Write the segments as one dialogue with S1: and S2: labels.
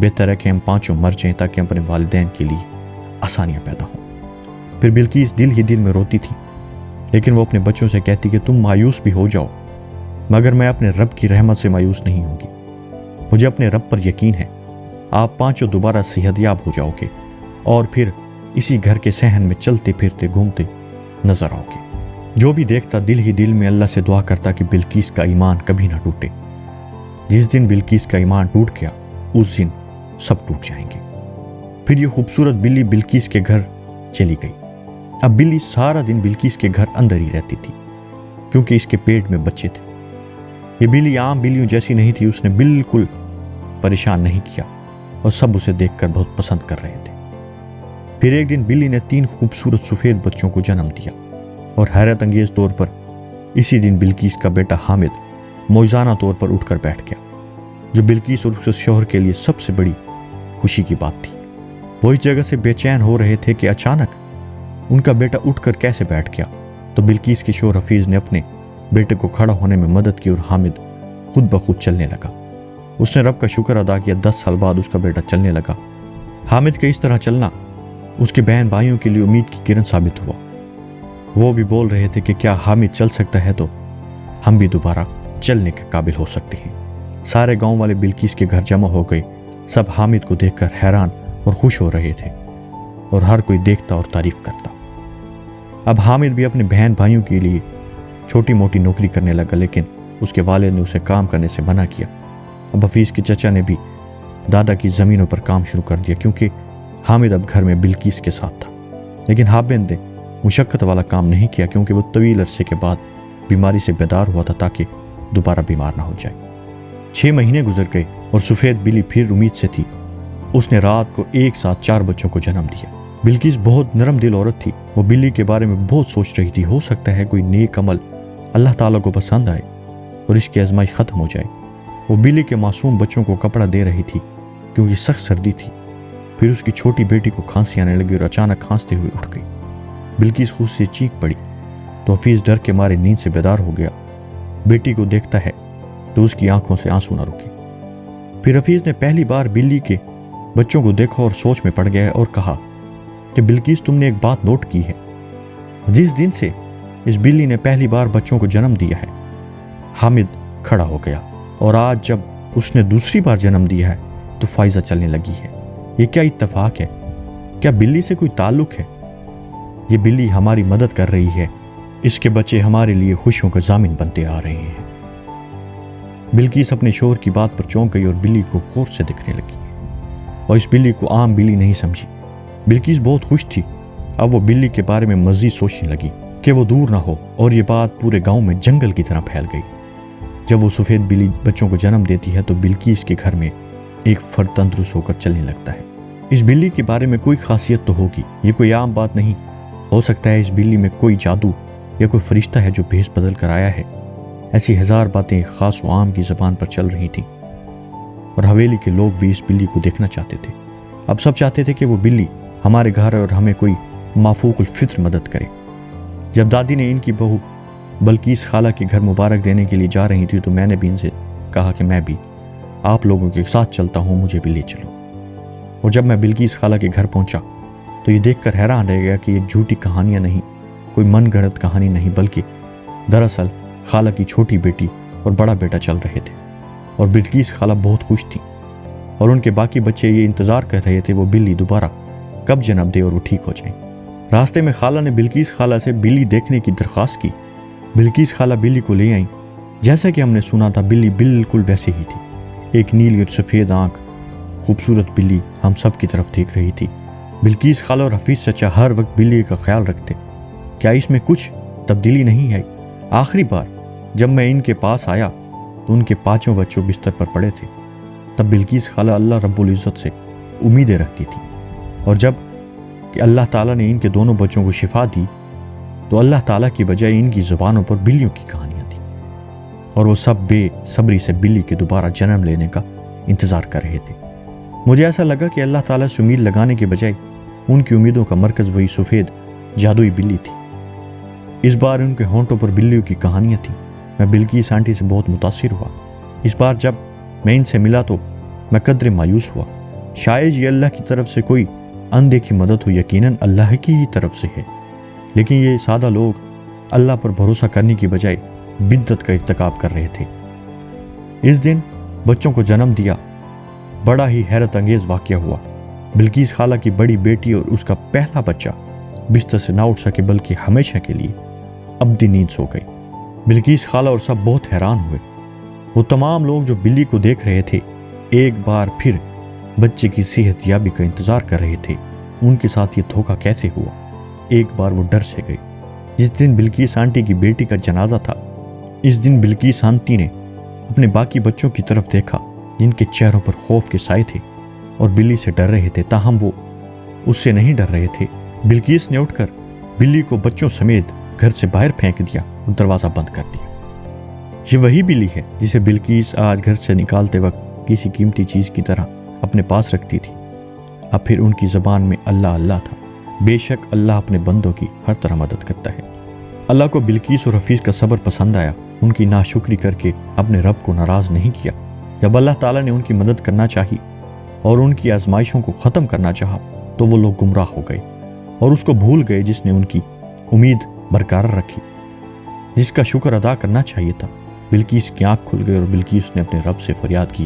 S1: بہتر ہے کہ ہم پانچوں مر جائیں تاکہ اپنے والدین کے لیے آسانیاں پیدا ہوں۔ پھر بلقیس دل ہی دل میں روتی تھی، لیکن وہ اپنے بچوں سے کہتی کہ تم مایوس بھی ہو جاؤ مگر میں اپنے رب کی رحمت سے مایوس نہیں ہوں گی۔ مجھے اپنے رب پر یقین ہے، آپ پانچوں دوبارہ صحت یاب ہو جاؤ گے اور پھر اسی گھر کے صحن میں چلتے پھرتے گھومتے نظر آؤ گے۔ جو بھی دیکھتا دل ہی دل میں اللہ سے دعا کرتا کہ بلقیس کا ایمان کبھی نہ ٹوٹے۔ جس دن بلقیس کا ایمان ٹوٹ گیا اس دن سب ٹوٹ جائیں گے۔ پھر یہ خوبصورت بلی بلقیس کے گھر چلی گئی۔ اب بلی سارا دن بلقیس کے گھر اندر ہی رہتی تھی کیونکہ اس کے پیٹ میں بچے تھے۔ یہ بلی عام بلیوں جیسی نہیں تھی، اس نے بالکل پریشان نہیں کیا اور سب اسے دیکھ کر بہت پسند کر رہے تھے۔ پھر ایک دن بلی نے 3 خوبصورت سفید بچوں کو جنم دیا اور حیرت انگیز طور پر اسی دن بلقیس کا بیٹا حامد معجزانہ طور پر اٹھ کر بیٹھ گیا، جو بلقیس اور اس کے شوہر کے لیے سب سے بڑی خوشی کی بات تھی۔ وہ اس جگہ سے بے چین ہو رہے تھے کہ اچانک ان کا بیٹا اٹھ کر کیسے بیٹھ گیا، تو بلقیس کے شوہر حفیظ نے اپنے بیٹے کو کھڑا ہونے میں مدد کی اور حامد خود بخود چلنے لگا۔ اس نے رب کا شکر ادا کیا، 10 سال بعد اس کا بیٹا چلنے لگا۔ حامد کا اس طرح چلنا اس کے بہن بھائیوں کے لیے امید کی کرن ثابت ہوا۔ وہ بھی بول رہے تھے کہ کیا حامد چل سکتا ہے تو ہم بھی دوبارہ چلنے کے قابل ہو سکتے ہیں۔ سارے گاؤں والے بلقیس کے گھر جمع ہو گئے، سب حامد کو دیکھ کر حیران اور خوش ہو رہے تھے اور ہر کوئی دیکھتا اور تعریف کرتا۔ اب حامد بھی اپنے بہن بھائیوں کے لیے چھوٹی موٹی نوکری کرنے لگا، لیکن اس کے والد نے اسے کام کرنے سے منع کیا۔ اب حفیظ کے چچا نے بھی دادا کی زمینوں پر کام شروع کر دیا کیونکہ حامد اب گھر میں بلقیس کے ساتھ تھا۔ لیکن حامد نے مشقت والا کام نہیں کیا کیونکہ وہ طویل عرصے کے بعد بیماری سے بیدار ہوا تھا تاکہ دوبارہ بیمار نہ ہو جائے۔ 6 مہینے گزر گئے اور سفید بلی پھر امید سے تھی۔ اس نے رات کو ایک ساتھ 4 بچوں کو جنم دیا۔ بلقیس بہت نرم دل عورت تھی، وہ بلی کے بارے میں بہت سوچ رہی تھی، ہو سکتا ہے کوئی نیک عمل اللہ تعالیٰ کو پسند آئے اور اس کی آزمائش ختم ہو جائے۔ وہ بلی کے معصوم بچوں کو کپڑا دے رہی تھی کیونکہ سخت سردی تھی۔ پھر اس کی چھوٹی بیٹی کو کھانسی آنے لگی اور اچانک کھانستے ہوئے اٹھ گئی۔ بلقیس خود سے چیخ پڑی تو حفیظ ڈر کے مارے نیند سے بیدار ہو گیا۔ بیٹی کو دیکھتا ہے تو اس کی آنکھوں سے آنسو نہ رکے۔ پھر حفیظ نے پہلی بار بلی کے بچوں کو دیکھا اور سوچ میں پڑ گیا اور کہا کہ بلقیس تم نے ایک بات نوٹ کی ہے، جس دن سے اس بلی نے پہلی بار بچوں کو جنم دیا ہے حامد کھڑا ہو گیا، اور آج جب اس نے دوسری بار جنم دیا ہے تو فائزہ چلنے لگی ہے۔ یہ کیا اتفاق ہے؟ کیا بلی سے کوئی تعلق ہے؟ یہ بلی ہماری مدد کر رہی ہے، اس کے بچے ہمارے لیے خوشیوں کا ضامن بنتے آ رہے ہیں۔ بلقیس اپنے شوہر کی بات پر چونک گئی اور بلی کو غور سے دیکھنے لگی اور اس بلی کو عام بلی نہیں سمجھی۔ بلقیس بہت خوش تھی۔ اب وہ بلی کے بارے میں مزید سوچنے لگی کہ وہ دور نہ ہو، اور یہ بات پورے گاؤں میں جنگل کی طرح پھیل گئی۔ جب وہ سفید بلی بچوں کو جنم دیتی ہے تو بلقیس کے گھر میں ایک فرد تندرست ہو کر چلنے لگتا ہے۔ اس بلی کے بارے میں کوئی خاصیت تو ہوگی، یہ کوئی عام بات نہیں ہو سکتا ہے۔ اس بلی میں کوئی جادو یا کوئی فرشتہ ہے جو بھیس بدل کر آیا ہے۔ ایسی ہزار باتیں خاص و عام کی زبان پر چل رہی تھیں اور حویلی کے لوگ بھی اس بلی کو دیکھنا چاہتے تھے۔ اب سب چاہتے تھے کہ وہ بلی ہمارے گھر اور ہمیں کوئی مافوق الفطر مدد کرے۔ جب دادی نے ان کی بہو بلقیس خالہ کے گھر مبارک دینے کے لیے جا رہی تھی تو میں نے بھی ان سے کہا کہ میں بھی آپ لوگوں کے ساتھ چلتا ہوں، مجھے بھی لے چلو۔ اور جب میں بلقیس خالہ کے گھر پہنچا تو یہ دیکھ کر حیران رہ گیا کہ یہ جھوٹی کہانیاں نہیں، کوئی من گھڑت کہانی نہیں، بلکہ دراصل خالہ کی چھوٹی بیٹی اور بڑا بیٹا چل رہے تھے۔ اور بلقیس خالہ بہت خوش تھی اور ان کے باقی بچے یہ انتظار کر رہے تھے وہ بلی دوبارہ کب جنم دے اور وہ ٹھیک ہو جائیں۔ راستے میں خالہ نے بلقیس خالہ سے بلی دیکھنے کی درخواست کی۔ بلقیس خالہ بلی کو لے آئیں۔ جیسا کہ ہم نے سنا تھا بلی بالکل ویسے ہی تھی، ایک نیلی اور سفید آنکھ خوبصورت بلی ہم سب کی طرف دیکھ رہی تھی۔ بلقیس خالہ اور حفیظ چچا ہر وقت بلی کا خیال رکھتے، کیا اس میں کچھ تبدیلی نہیں ہے؟ آخری بار جب میں ان کے پاس آیا تو ان کے 5 بچوں بستر پر پڑے تھے۔ تب بلقیس خالہ اللہ رب العزت سے امیدیں رکھتی تھی، اور جب کہ اللہ تعالیٰ نے ان کے دونوں بچوں کو شفا دی تو اللہ تعالیٰ کی بجائے ان کی زبانوں پر بلیوں کی کہانیاں تھیں، اور وہ سب بے صبری سے بلی کے دوبارہ جنم لینے کا انتظار کر رہے تھے۔ مجھے ایسا لگا کہ اللہ تعالیٰ سے امید لگانے کے بجائے ان کی امیدوں کا مرکز وہی سفید جادوئی بلی تھی۔ اس بار ان کے ہونٹوں پر بلیوں کی کہانیاں تھیں۔ میں بلقیس آنٹی سے بہت متاثر ہوا۔ اس بار جب میں ان سے ملا تو میں قدرے مایوس ہوا، شاید یہ اللہ کی طرف سے کوئی اندیکھی مدد ہو، یقیناً اللہ کی ہی طرف سے ہے، لیکن یہ سادہ لوگ اللہ پر بھروسہ کرنے کی بجائے بدعت کا ارتکاب کر رہے تھے۔ اس دن بچوں کو جنم دیا۔ بڑا ہی حیرت انگیز واقعہ ہوا۔ بلقیس خالہ کی بڑی بیٹی اور اس کا پہلا بچہ بستر سے نہ اٹھ سکے، بلکہ ہمیشہ کے لیے ابدی نیند سو گئی۔ بلقیس خالہ اور سب بہت حیران ہوئے۔ وہ تمام لوگ جو بلی کو دیکھ رہے تھے ایک بار پھر بچے کی صحت یابی کا انتظار کر رہے تھے۔ ان کے ساتھ یہ دھوکہ کیسے ہوا؟ ایک بار وہ ڈر سے گئی۔ جس دن بلقیس آنٹی کی بیٹی کا جنازہ تھا، اس دن بلقیس آنٹی نے اپنے باقی بچوں کی طرف دیکھا جن کے چہروں پر خوف کے سائے تھے اور بلی سے ڈر رہے تھے، تاہم وہ اس سے نہیں ڈر رہے تھے۔ بلقیس نے اٹھ کر بلی کو بچوں سمیت گھر سے باہر پھینک دیا اور دروازہ بند کر دیا۔ یہ وہی بلی ہے جسے بلقیس آج گھر سے نکالتے وقت کسی قیمتی چیز کی طرح اپنے پاس رکھتی تھی۔ اب پھر ان کی زبان میں اللہ اللہ تھا۔ بے شک اللہ اپنے بندوں کی ہر طرح مدد کرتا ہے۔ اللہ کو بلقیس اور حفیظ کا صبر پسند آیا۔ ان کی ناشکری کر کے اپنے رب کو ناراض نہیں کیا۔ جب اللہ تعالیٰ نے ان کی مدد کرنا چاہی اور ان کی آزمائشوں کو ختم کرنا چاہا تو وہ لوگ گمراہ ہو گئے اور اس کو بھول گئے جس نے ان کی امید برقرار رکھی، جس کا شکر ادا کرنا چاہیے تھا۔ بلقیس کی آنکھ کھل گئی اور بلقیس نے اپنے رب سے فریاد کی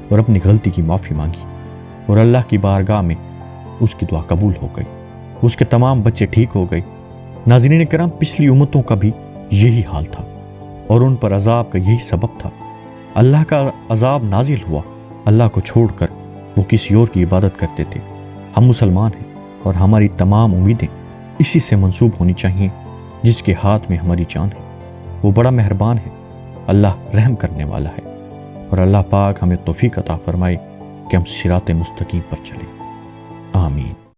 S1: اور اپنی غلطی کی معافی مانگی، اور اللہ کی بارگاہ میں اس کی دعا قبول ہو گئی۔ اس کے تمام بچے ٹھیک ہو گئے۔ ناظرین کرام، پچھلی امتوں کا بھی یہی حال تھا اور ان پر عذاب کا یہی سبب تھا۔ اللہ کا عذاب نازل ہوا، اللہ کو چھوڑ کر وہ کسی اور کی عبادت کرتے تھے۔ ہم مسلمان ہیں اور ہماری تمام امیدیں اسی سے منسوب ہونی چاہیے جس کے ہاتھ میں ہماری جان ہے۔ وہ بڑا مہربان ہے، اللہ رحم کرنے والا ہے، اور اللہ پاک ہمیں توفیق عطا فرمائے کہ ہم صراط مستقیم پر چلیں۔ آمین۔